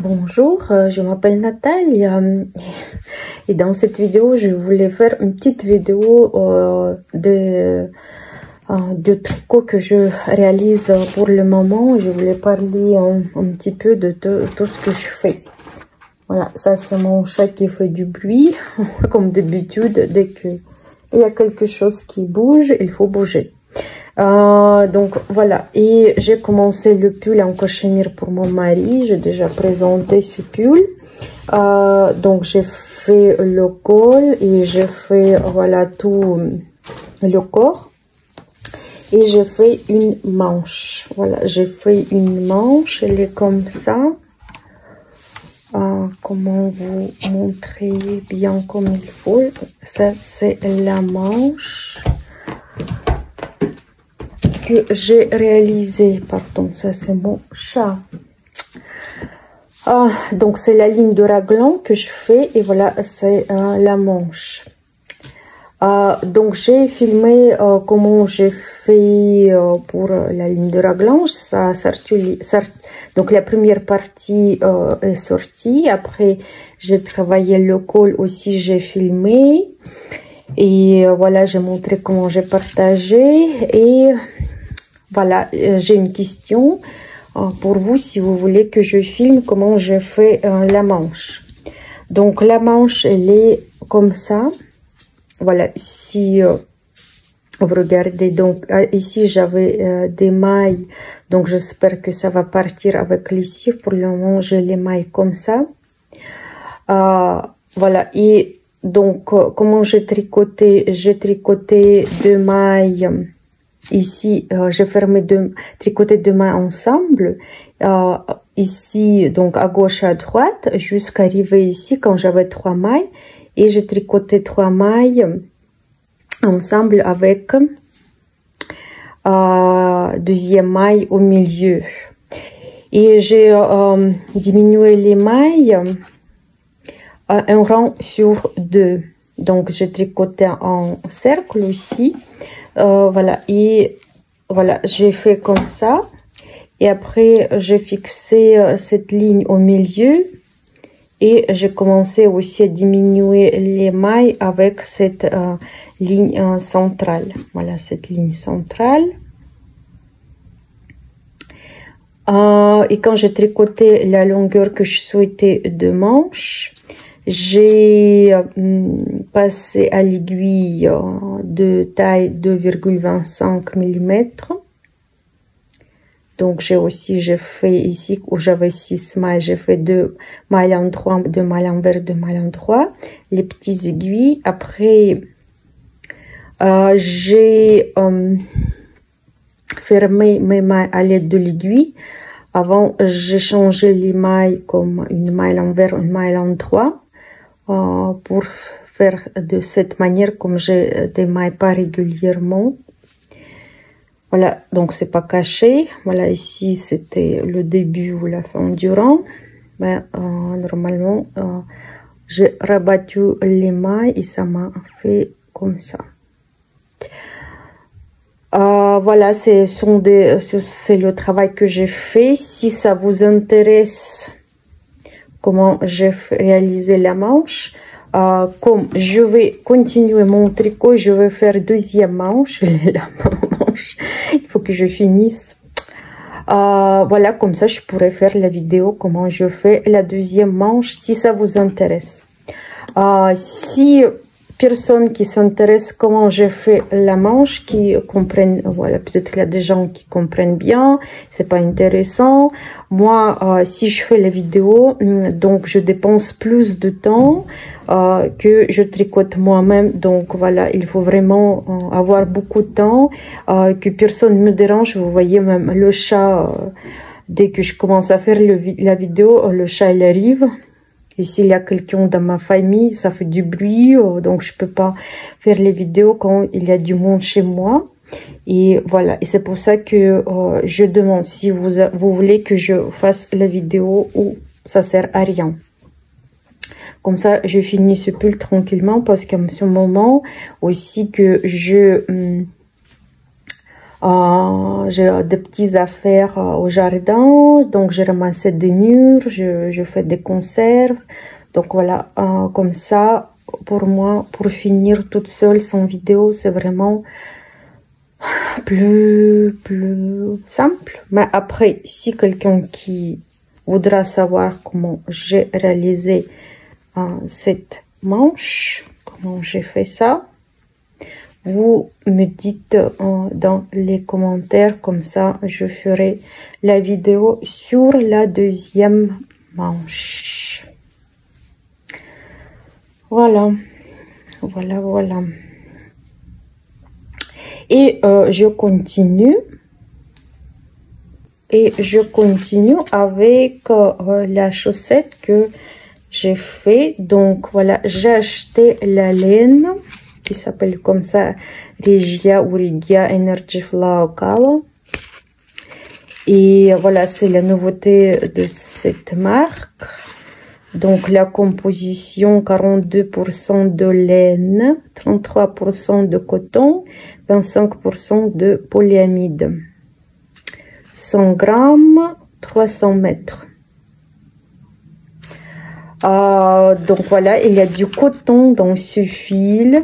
Bonjour, je m'appelle Nathalie et dans cette vidéo je voulais faire une petite vidéo de tricot que je réalise pour le moment. Je voulais parler un petit peu de tout ce que je fais. Voilà, ça c'est mon chat qui fait du bruit comme d'habitude. Dès qu'il y a quelque chose qui bouge, il faut bouger. Donc voilà, et j'ai commencé le pull en cachemire pour mon mari. J'ai déjà présenté ce pull. Donc j'ai fait le col et j'ai fait voilà tout le corps et j'ai fait une manche. Voilà, j'ai fait une manche, elle est comme ça. Comment vous montrer bien comme il faut. Ça c'est la manche que j'ai réalisé, pardon, ça c'est mon chat. Donc c'est la ligne de raglan que je fais et voilà, c'est la manche. Donc j'ai filmé comment j'ai fait pour la ligne de raglan. Donc la première partie est sortie. Après j'ai travaillé le col aussi, j'ai filmé. Et voilà, j'ai montré comment j'ai partagé. Et voilà, j'ai une question pour vous si vous voulez que je filme comment je fais la manche. Donc la manche, elle est comme ça. Voilà, si vous regardez, donc ici j'avais des mailles, donc j'espère que ça va partir avec les cifres. Pour le moment, j'ai les mailles comme ça. Voilà, et donc comment j'ai tricoté deux mailles. Ici, j'ai tricoté deux mailles ensemble. Ici, donc à gauche et à droite, jusqu'à arriver ici quand j'avais 3 mailles. Et j'ai tricoté 3 mailles ensemble avec deuxième maille au milieu. Et j'ai diminué les mailles à un rang sur 2. Donc j'ai tricoté en cercle aussi. Voilà, et voilà, j'ai fait comme ça. Et après, j'ai fixé cette ligne au milieu. Et j'ai commencé aussi à diminuer les mailles avec cette ligne centrale. Voilà, cette ligne centrale. Et quand j'ai tricoté la longueur que je souhaitais de manche, j'ai passé à l'aiguille de taille 2,25 mm. Donc j'ai fait ici où j'avais 6 mailles, j'ai fait 2 mailles en 3, 2 mailles envers, 2 mailles en 3, les petites aiguilles. Après j'ai fermé mes mailles à l'aide de l'aiguille. Avant j'ai changé les mailles comme une maille envers, une maille en 3 pour faire de cette manière comme j'ai des mailles pas régulièrement. Voilà, donc c'est pas caché. Voilà, ici c'était le début ou la fin du rang. Mais normalement, j'ai rabattu les mailles et ça m'a fait comme ça. Voilà, c'est le travail que j'ai fait. Si ça vous intéresse, comment j'ai réalisé la manche, comme je vais continuer mon tricot, je vais faire deuxième manche. Il faut que je finisse. Voilà, comme ça je pourrais faire la vidéo comment je fais la deuxième manche si ça vous intéresse. Si personne qui s'intéresse comment je fais la manche, qui comprennent, voilà, peut-être qu'il y a des gens qui comprennent bien, c'est pas intéressant. Moi, si je fais la vidéo, donc je dépense plus de temps que je tricote moi-même. Donc voilà, il faut vraiment avoir beaucoup de temps, que personne ne me dérange. Vous voyez même le chat, dès que je commence à faire la vidéo, le chat il arrive. Et s'il y a quelqu'un dans ma famille, ça fait du bruit, donc je peux pas faire les vidéos quand il y a du monde chez moi. Et voilà, et c'est pour ça que je demande si vous voulez que je fasse la vidéo ou ça sert à rien. Comme ça, je finis ce pull tranquillement parce qu'à ce moment aussi que je J'ai des petites affaires au jardin, donc j'ai ramassé des murs, je fais des conserves. Donc voilà, comme ça, pour moi, pour finir toute seule sans vidéo, c'est vraiment plus simple. Mais après, si quelqu'un qui voudra savoir comment j'ai réalisé cette manche, comment j'ai fait ça, vous me dites dans les commentaires, comme ça je ferai la vidéo sur la deuxième manche. Voilà, voilà. Et je continue avec la chaussette que j'ai fait. Donc voilà, j'ai acheté la laine qui s'appelle comme ça Regia ou Regia Energy Flow Color. Et voilà, c'est la nouveauté de cette marque. Donc la composition 42% de laine, 33% de coton, 25% de polyamide. 100 grammes, 300 mètres. Donc voilà, il y a du coton dans ce fil.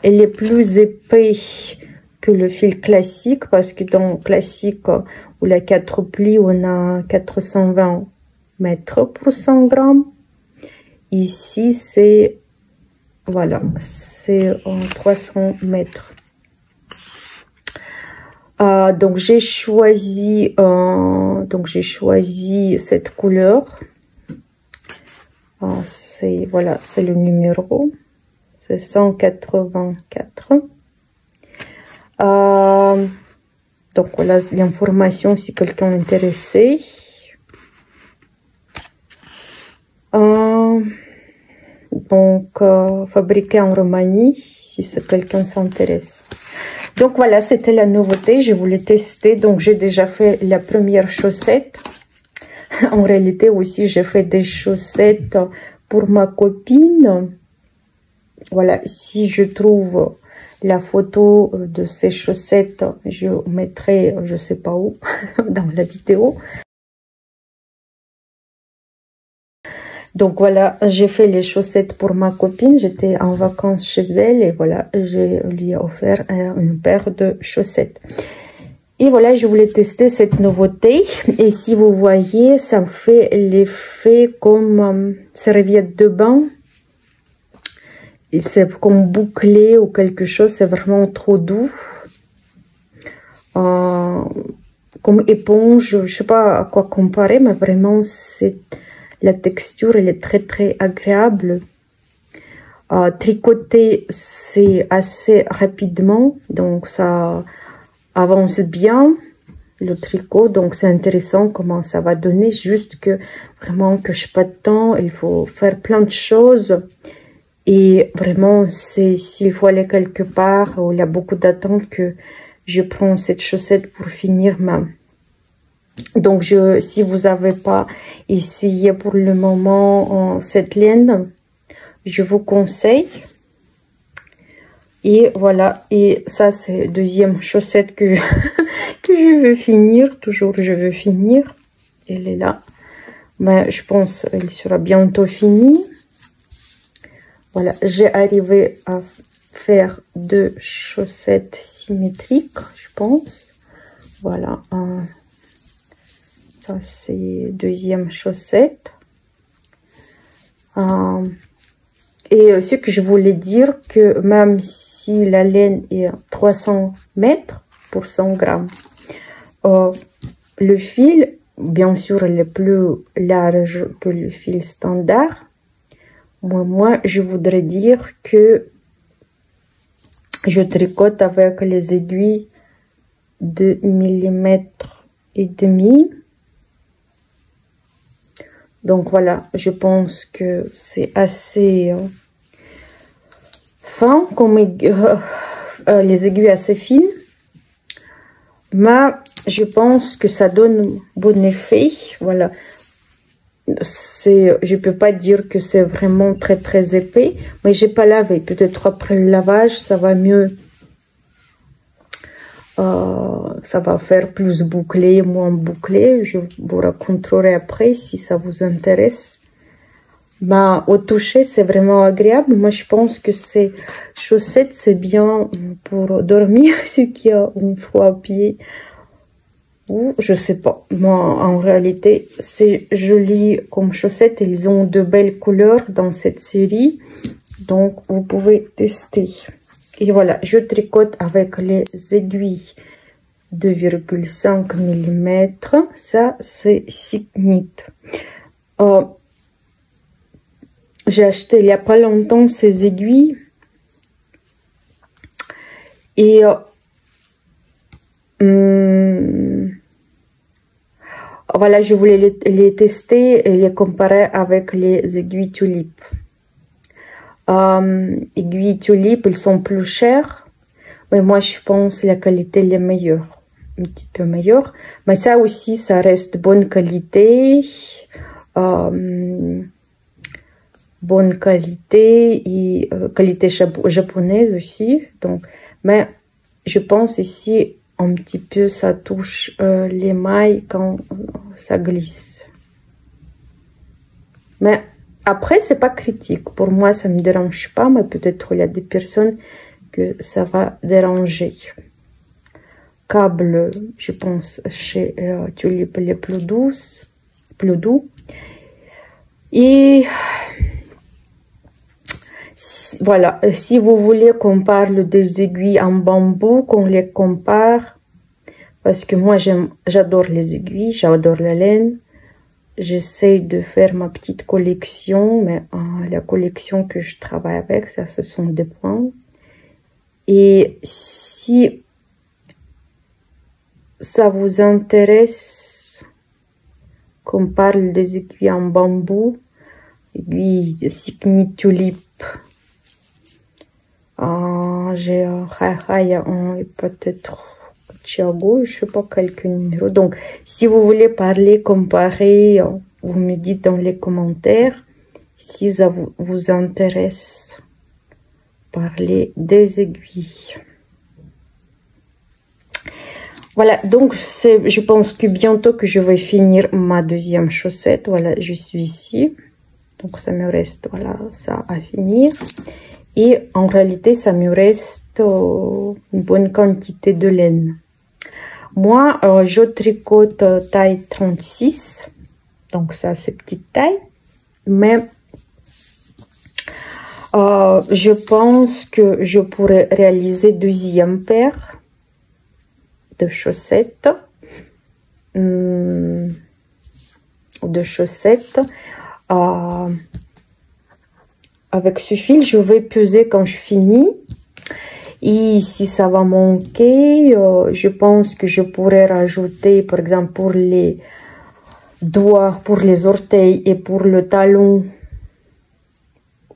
Il est plus épais que le fil classique parce que dans le classique ou la 4 plis, on a 420 mètres pour 100 grammes. Ici, c'est, voilà, c'est 300 mètres. Donc j'ai choisi cette couleur. C'est, voilà, c'est le numéro. C'est 184. Donc voilà l'information si quelqu'un est intéressé. Donc fabriqué en Roumanie si quelqu'un s'intéresse. Donc voilà, c'était la nouveauté, je voulais tester. Donc j'ai déjà fait la première chaussette. En réalité aussi j'ai fait des chaussettes pour ma copine. Voilà, si je trouve la photo de ces chaussettes, je mettrai, je sais pas où, dans la vidéo. Donc voilà, j'ai fait les chaussettes pour ma copine. J'étais en vacances chez elle et voilà, je lui ai offert une paire de chaussettes. Et voilà, je voulais tester cette nouveauté. Et si vous voyez, ça fait l'effet comme serviette de bain. C'est comme bouclé ou quelque chose, c'est vraiment trop doux. Comme éponge, je sais pas à quoi comparer, mais vraiment, c'est la texture, elle est très agréable. Tricoter, c'est assez rapidement, donc ça avance bien, le tricot. Donc c'est intéressant comment ça va donner, juste que vraiment que je n'ai pas de temps, il faut faire plein de choses. Et vraiment, c'est s'il faut aller quelque part où il y a beaucoup d'attentes que je prends cette chaussette pour finir ma... Donc, si vous n'avez pas essayé pour le moment cette laine, je vous conseille. Et voilà, et ça c'est deuxième chaussette que, que je veux finir. Toujours, je veux finir. Elle est là. Mais je pense qu'elle sera bientôt finie. Voilà, j'ai arrivé à faire deux chaussettes symétriques, je pense. Voilà, ça c'est deuxième chaussette. Et ce que je voulais dire, que même si la laine est 300 mètres pour 100 grammes, le fil, bien sûr, il est plus large que le fil standard. Moi, je voudrais dire que je tricote avec les aiguilles de 1,5 mm. Donc voilà, je pense que c'est assez fin, comme les aiguilles assez fines. Mais je pense que ça donne bon effet. Voilà. Je peux pas dire que c'est vraiment très épais, mais j'ai pas lavé. Peut-être après le lavage, ça va mieux Ça va faire plus bouclé, moins bouclé. Je vous raconterai après si ça vous intéresse. Bah, au toucher, c'est vraiment agréable. Moi, je pense que ces chaussettes, c'est bien pour dormir, ceux qui ont un froid pied. Ou, je sais pas. Moi, en réalité, c'est joli comme chaussettes. Ils ont de belles couleurs dans cette série. Donc, vous pouvez tester. Et voilà, je tricote avec les aiguilles 2,5 mm. Ça, c'est Cygnette. J'ai acheté il n'y a pas longtemps ces aiguilles. Et voilà, je voulais les tester et les comparer avec les aiguilles tulipes. Aiguilles tulipes, ils sont plus chers. Mais moi, je pense que la qualité est meilleure. Un petit peu meilleure. Mais ça aussi, ça reste bonne qualité. Bonne qualité et qualité japonaise aussi. Donc, mais je pense ici, un petit peu, ça touche les mailles quand ça glisse. Mais après, c'est pas critique. Pour moi, ça me dérange pas, mais peut-être il y a des personnes que ça va déranger. Câble, je pense, chez Tulip les plus doux. Et voilà, si vous voulez qu'on parle des aiguilles en bambou, qu'on les compare, parce que moi j'adore les aiguilles, j'adore la laine. J'essaie de faire ma petite collection, mais la collection que je travaille avec, ça, ce sont des points. Et si ça vous intéresse qu'on parle des aiguilles en bambou, aiguilles de Cygnette Tulip, j'ai un Raya et peut-être Chiago, je sais pas quelques numéros. Donc, si vous voulez parler, comparer, vous me dites dans les commentaires si ça vous intéresse. Parler des aiguilles. Voilà, donc je pense que bientôt que je vais finir ma deuxième chaussette. Voilà, je suis ici. Donc, ça me reste, voilà, ça à finir. Et en réalité, ça me reste une bonne quantité de laine. Moi, je tricote taille 36. Donc, ça, c'est petite taille. Mais je pense que je pourrais réaliser deuxième paire de chaussettes. Avec ce fil, je vais peser quand je finis. Et si ça va manquer, je pense que je pourrais rajouter, par exemple, pour les doigts, pour les orteils et pour le talon,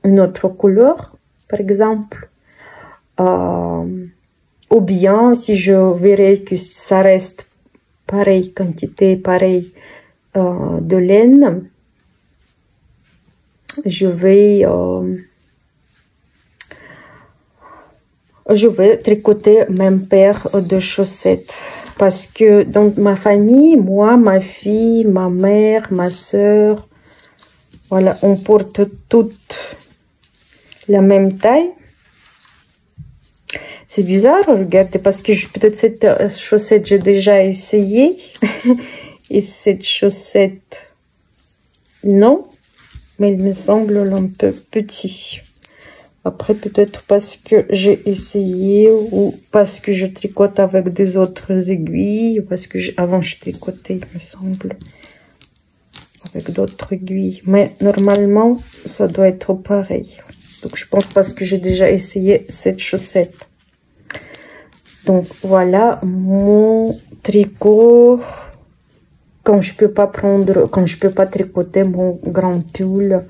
une autre couleur, par exemple. Ou bien, si je verrai que ça reste pareil, quantité pareille de laine, je vais tricoter même paire de chaussettes. Parce que dans ma famille, moi, ma fille, ma mère, ma soeur, voilà, on porte toutes la même taille. C'est bizarre, regardez, parce que peut-être cette chaussette, j'ai déjà essayé. Et cette chaussette, non. Mais il me semble un peu petit. Après, peut-être parce que j'ai essayé ou parce que je tricote avec des autres aiguilles. Parce que avant, je tricotais, il me semble, avec d'autres aiguilles. Mais normalement, ça doit être pareil. Donc, je pense parce que j'ai déjà essayé cette chaussette. Donc, voilà mon tricot. Quand je peux pas tricoter mon grand pull,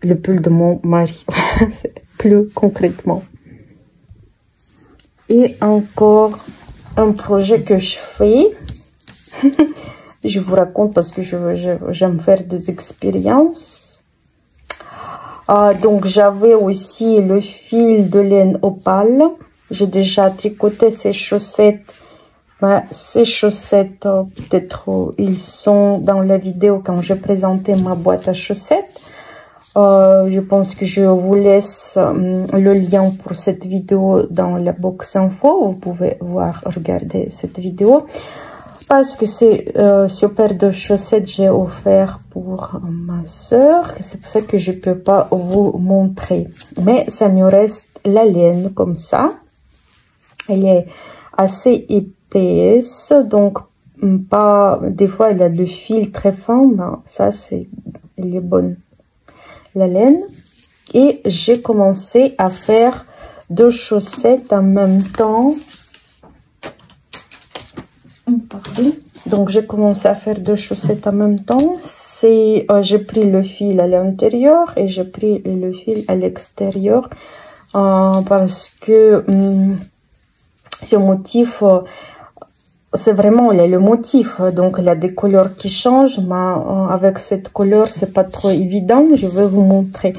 le pull de mon mari, plus concrètement. Et encore un projet que je fais. Je vous raconte parce que j'aime faire des expériences. Donc j'avais aussi le fil de laine opale. J'ai déjà tricoté ces chaussettes Ces chaussettes, peut-être ils sont dans la vidéo quand je présentais ma boîte à chaussettes. Je pense que je vous laisse le lien pour cette vidéo dans la box info. Vous pouvez regarder cette vidéo. Parce que c'est ce paire de chaussettes j'ai offert pour ma soeur. C'est pour ça que je peux pas vous montrer. Mais ça me reste la laine comme ça. Elle est assez épaisse, donc pas. Des fois, elle a le fil très fin, mais ça elle est bonne. La laine. Et j'ai commencé à faire 2 chaussettes en même temps. Pardon. Donc j'ai commencé à faire 2 chaussettes en même temps. J'ai pris le fil à l'intérieur et j'ai pris le fil à l'extérieur parce que ce motif, c'est vraiment le motif. Donc il y a des couleurs qui changent, mais avec cette couleur c'est pas trop évident. Je vais vous montrer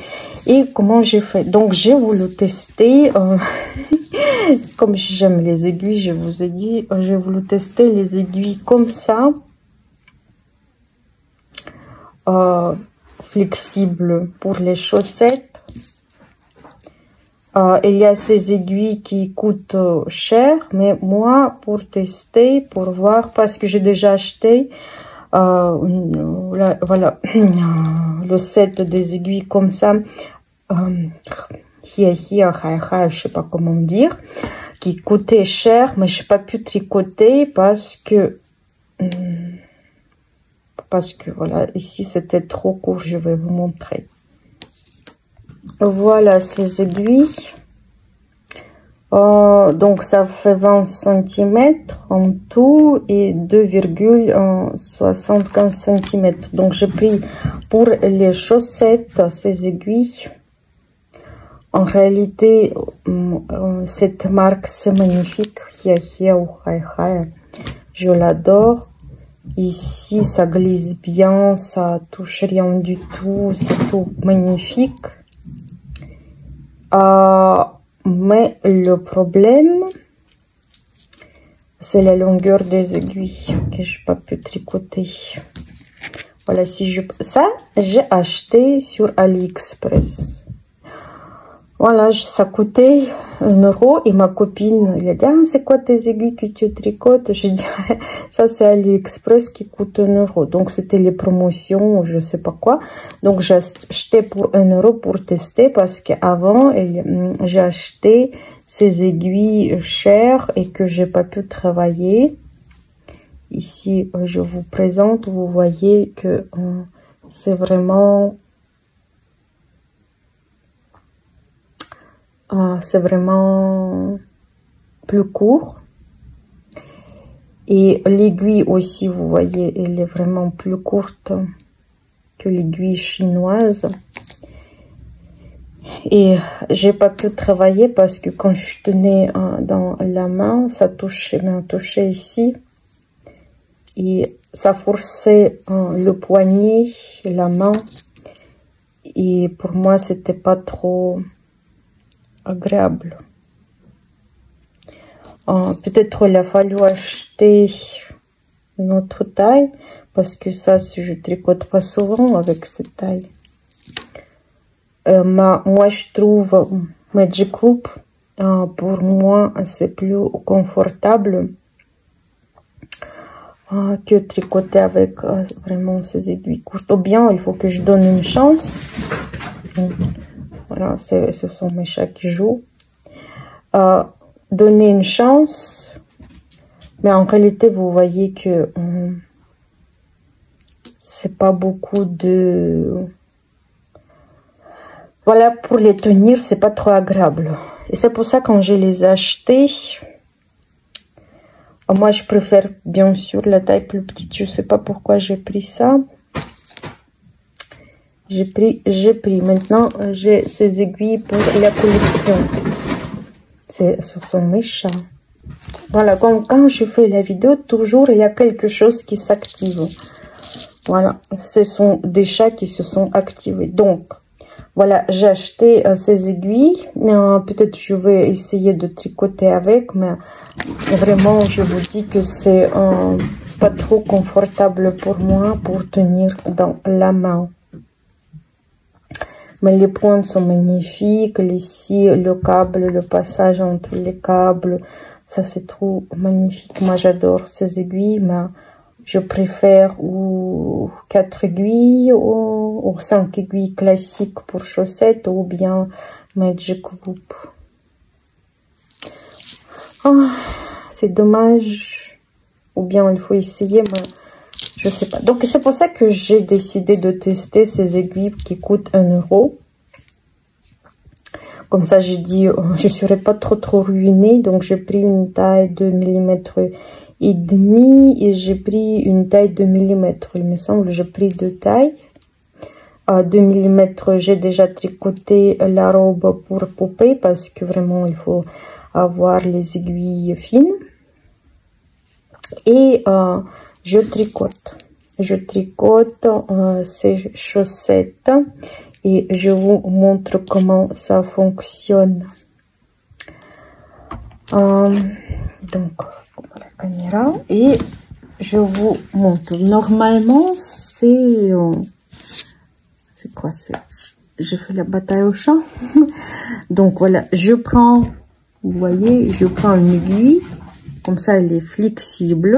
et comment j'ai fait. Donc j'ai voulu tester. Comme j'aime les aiguilles, je vous ai dit, j'ai voulu tester les aiguilles comme ça, flexibles pour les chaussettes. Il y a ces aiguilles qui coûtent cher, mais moi, pour tester, pour voir, parce que j'ai déjà acheté, voilà, le set des aiguilles comme ça, je sais pas comment dire, qui coûtait cher, mais j'ai pas pu tricoter parce que voilà, ici c'était trop court. Je vais vous montrer. Voilà ces aiguilles. Donc ça fait 20 cm en tout et 2,75 cm. Donc j'ai pris pour les chaussettes ces aiguilles. En réalité, cette marque, c'est magnifique. Je l'adore. Ici, ça glisse bien, ça touche rien du tout. C'est tout magnifique. Mais le problème, c'est la longueur des aiguilles que je n'ai pas pu tricoter. Voilà, ça, j'ai acheté sur AliExpress. Voilà, ça coûtait 1 € et ma copine, elle a dit, ah, c'est quoi tes aiguilles que tu tricotes? Je dis, ça c'est AliExpress qui coûte 1 €. Donc c'était les promotions, je sais pas quoi. Donc j'ai acheté pour 1 € pour tester parce qu'avant, j'ai acheté ces aiguilles chères et que j'ai pas pu travailler. Ici, je vous présente, vous voyez que c'est vraiment... c'est vraiment plus court. Et l'aiguille aussi, vous voyez, elle est vraiment plus courte que l'aiguille chinoise. Et j'ai pas pu travailler parce que quand je tenais dans la main, ça m'a touché ici. Et ça forçait le poignet, la main. Et pour moi, c'était pas trop... agréable. Peut-être il a fallu acheter une autre taille parce que ça, si je tricote pas souvent avec cette taille. Moi, je trouve Magic Loop, pour moi, c'est plus confortable que tricoter avec vraiment ces aiguilles courtes. Ou bien, il faut que je donne une chance. Voilà, ce sont mes chats qui jouent. Donner une chance. Mais en réalité, vous voyez que c'est pas beaucoup de... Voilà, pour les tenir, c'est pas trop agréable. Et c'est pour ça quand je les ai achetés, moi je préfère bien sûr la taille plus petite. Je sais pas pourquoi j'ai pris ça. J'ai pris. Maintenant, j'ai ces aiguilles pour la collection. Ce sont mes chats. Voilà, quand je fais la vidéo, toujours il y a quelque chose qui s'active. Voilà, ce sont des chats qui se sont activés. Donc, Voilà, j'ai acheté ces aiguilles. Peut-être je vais essayer de tricoter avec, mais vraiment, je vous dis que c'est pas trop confortable pour moi pour tenir dans la main. Mais les pointes sont magnifiques. Ici, le câble, le passage entre les câbles, ça c'est trop magnifique. Moi, j'adore ces aiguilles, mais je préfère ou 4 aiguilles ou 5 aiguilles classiques pour chaussettes ou bien Magic Loop. Oh, c'est dommage. Ou bien il faut essayer, mais je sais pas. Donc c'est pour ça que j'ai décidé de tester ces aiguilles qui coûtent 1 €. Comme ça, j'ai dit, je serais pas trop ruinée. Donc j'ai pris une taille de 1,5 mm et j'ai pris une taille de 2 mm. Il me semble, j'ai pris 2 tailles. 2 mm, j'ai déjà tricoté la robe pour poupée parce que vraiment il faut avoir les aiguilles fines. Et je tricote ces chaussettes et je vous montre comment ça fonctionne. Donc la caméra et je vous montre. Normalement c'est quoi, je fais la bataille au champ. Donc voilà, je prends, vous voyez, je prends une aiguille, comme ça elle est flexible,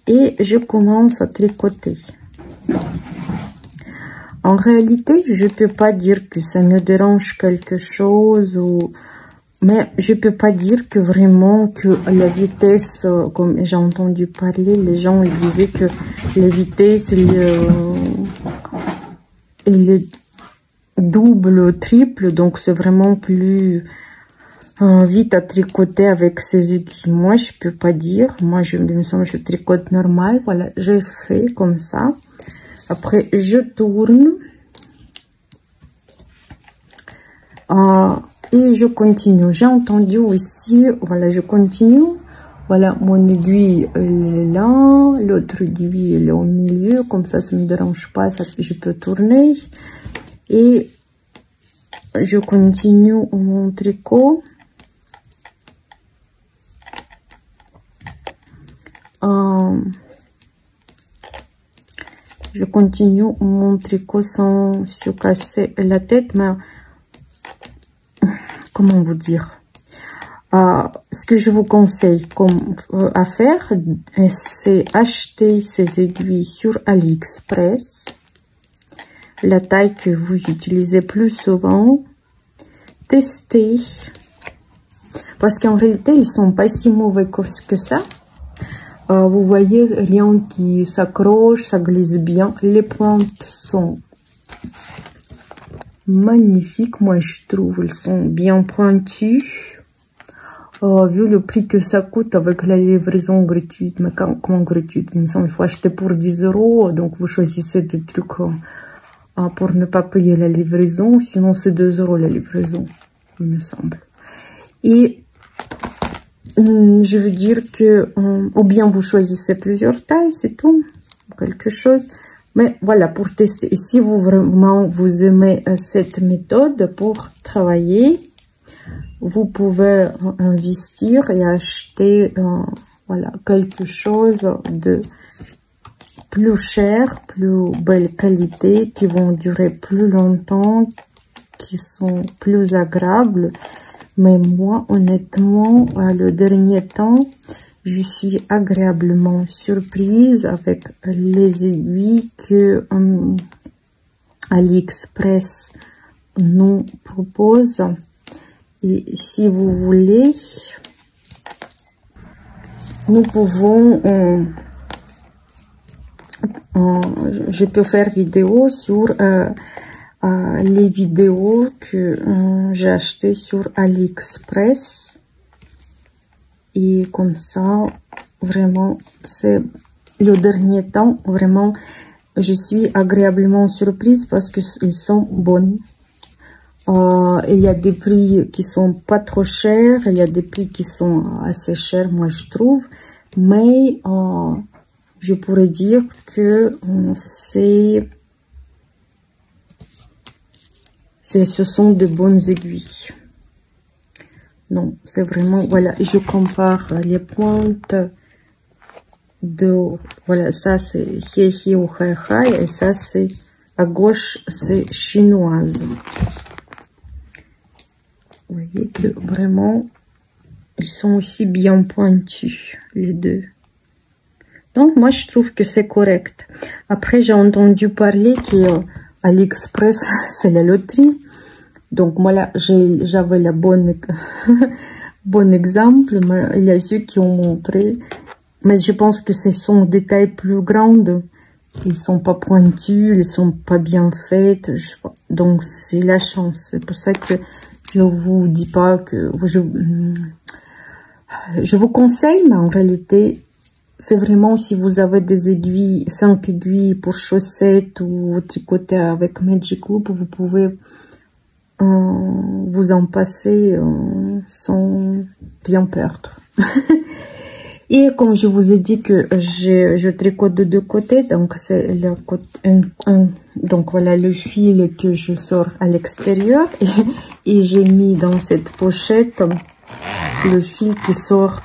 et je commence à tricoter. En réalité, je peux pas dire que ça me dérange quelque chose, mais je peux pas dire que vraiment que la vitesse, comme j'ai entendu parler, les gens ils disaient que la vitesse elle est double, triple, donc c'est vraiment plus vite à tricoter avec ces aiguilles. Moi, je peux pas dire. Moi, je tricote normal. Voilà, je fais comme ça. Après, je tourne. Et je continue. J'ai entendu aussi, voilà, je continue. Voilà, mon aiguille, elle est là. L'autre aiguille, elle est au milieu. Comme ça me dérange pas. Ça, je peux tourner. Et je continue mon tricot. Je continue mon tricot sans se casser la tête, mais comment vous dire, ce que je vous conseille à faire, c'est acheter ces aiguilles sur AliExpress, la taille que vous utilisez plus souvent, tester, parce qu'en réalité ils sont pas si mauvais que ça. Vous voyez, rien qui s'accroche, ça glisse bien. Les pointes sont magnifiques, moi je trouve, elles sont bien pointues. Vu le prix que ça coûte avec la livraison gratuite, mais comment gratuite, il me semble qu'il faut acheter pour 10 €, donc vous choisissez des trucs pour ne pas payer la livraison, sinon c'est 2 € la livraison, il me semble. Et je veux dire que, ou bien vous choisissez plusieurs tailles, c'est tout, quelque chose. Mais voilà, pour tester. Et si vous vraiment vous aimez cette méthode pour travailler, vous pouvez investir et acheter, voilà, quelque chose de plus cher, plus belle qualité, qui vont durer plus longtemps, qui sont plus agréables. Mais moi, honnêtement, le dernier temps, je suis agréablement surprise avec les aiguilles que AliExpress nous propose. Et si vous voulez, nous pouvons, je peux faire vidéo sur les vidéos que j'ai achetées sur AliExpress. Et comme ça, vraiment, c'est le dernier temps, vraiment, je suis agréablement surprise parce qu'ils sont bonnes. Il y a des prix qui sont pas trop chers, il y a des prix qui sont assez chers, moi je trouve. Mais je pourrais dire que c'est ce sont de bonnes aiguilles. Non, c'est vraiment, voilà, je compare les pointes de, voilà, ça c'est He ou Hai, et ça c'est, à gauche, c'est chinoise. Vous voyez que vraiment, ils sont aussi bien pointus, les deux. Donc, moi, je trouve que c'est correct. Après, j'ai entendu parler qu'AliExpress, c'est la loterie. Donc, voilà, j'avais la bonne, bon exemple. Mais il y a ceux qui ont montré. Mais je pense que ce sont des tailles plus grandes. Ils sont pas pointus, ils sont pas bien faites. Donc, c'est la chance. C'est pour ça que je vous dis pas que... Je vous conseille, mais en réalité... C'est vraiment si vous avez des aiguilles, 5 aiguilles pour chaussettes ou vous tricotez avec Magic Loop, vous pouvez vous en passer sans rien perdre. Et comme je vous ai dit que je tricote de deux côtés, donc c'est le côté donc voilà le fil que je sors à l'extérieur et j'ai mis dans cette pochette le fil qui sort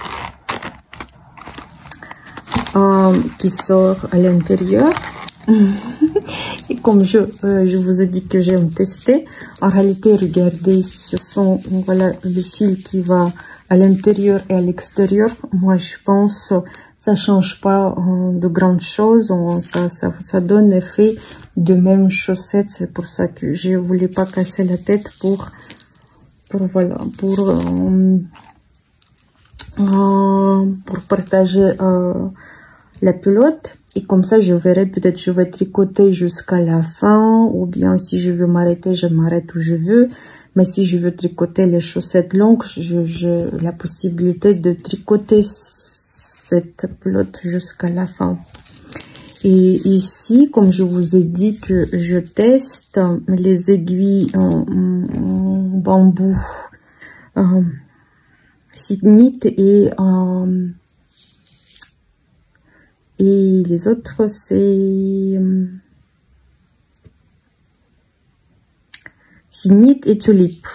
à l'intérieur. Et comme je vous ai dit que j'aime tester, en réalité, regardez, ce sont, voilà, le fil qui va à l'intérieur et à l'extérieur. Moi, je pense, ça change pas de grandes choses, ça donne effet de même chaussette. C'est pour ça que je voulais pas casser la tête pour partager la pelote. Et comme ça, je verrai, peut-être je vais tricoter jusqu'à la fin, ou bien si je veux m'arrêter, je m'arrête où je veux. Mais si je veux tricoter les chaussettes longues, j'ai la possibilité de tricoter cette pelote jusqu'à la fin. Et ici, comme je vous ai dit que je teste les aiguilles en bambou, Signet et les autres, c'est Signet et Tulipe.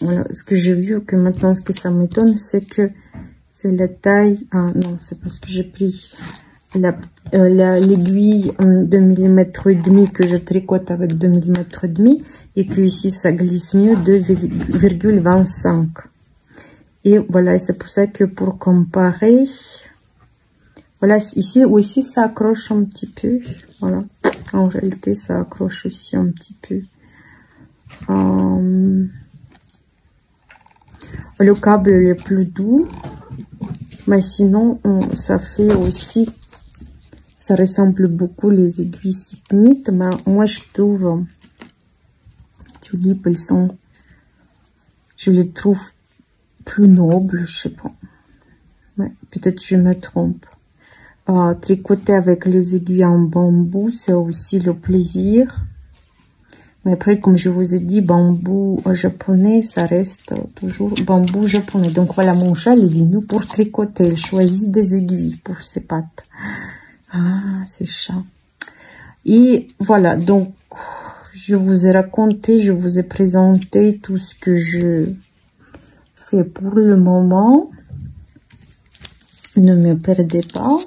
Voilà, ce que j'ai vu, que maintenant, ce que ça m'étonne, c'est que c'est la taille... Ah non, c'est parce que j'ai pris l'aiguille 2 mm et demi que je tricote avec 2 mm et demi et que ici, ça glisse mieux 2,25. Et voilà, c'est pour ça que pour comparer... Voilà, ici aussi ça accroche un petit peu. Voilà, en réalité ça accroche aussi un petit peu. Le câble est plus doux, mais sinon ça fait aussi, ça ressemble beaucoup les aiguilles Signet, mais moi je trouve Tulipe, je les trouve plus nobles, je sais pas. Ouais, peut-être je me trompe. Tricoter avec les aiguilles en bambou, c'est aussi le plaisir. Mais après, comme je vous ai dit, bambou japonais, ça reste toujours bambou japonais. Donc voilà, mon chat, il est venu pour tricoter. Il choisit des aiguilles pour ses pattes. Ah, c'est chat. Et voilà, donc, je vous ai raconté, je vous ai présenté tout ce que je fais pour le moment. Ne me perdez pas,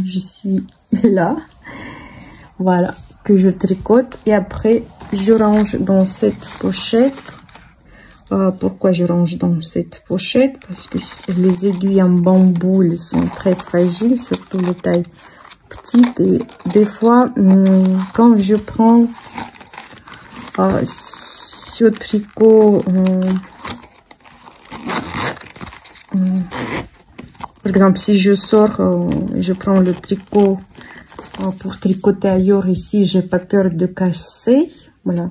je suis là. Voilà, que je tricote et après je range dans cette pochette. Pourquoi je range dans cette pochette? Parce que les aiguilles en bambou, elles sont très fragiles, surtout les tailles petites. Et des fois, quand je prends ce tricot... par exemple, si je sors, je prends le tricot pour tricoter ailleurs ici, j'ai pas peur de casser, voilà.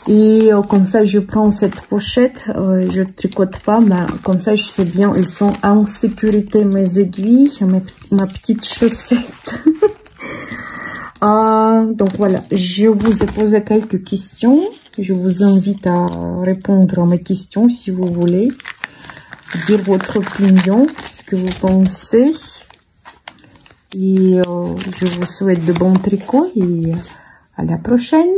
Et comme ça, je prends cette pochette, je tricote pas, mais comme ça, je sais bien, ils sont en sécurité, mes aiguilles, ma petite chaussette. Donc voilà, je vous ai posé quelques questions, je vous invite à répondre à mes questions si vous voulez. Dire votre opinion, ce que vous pensez. Et je vous souhaite de bons tricots et à la prochaine.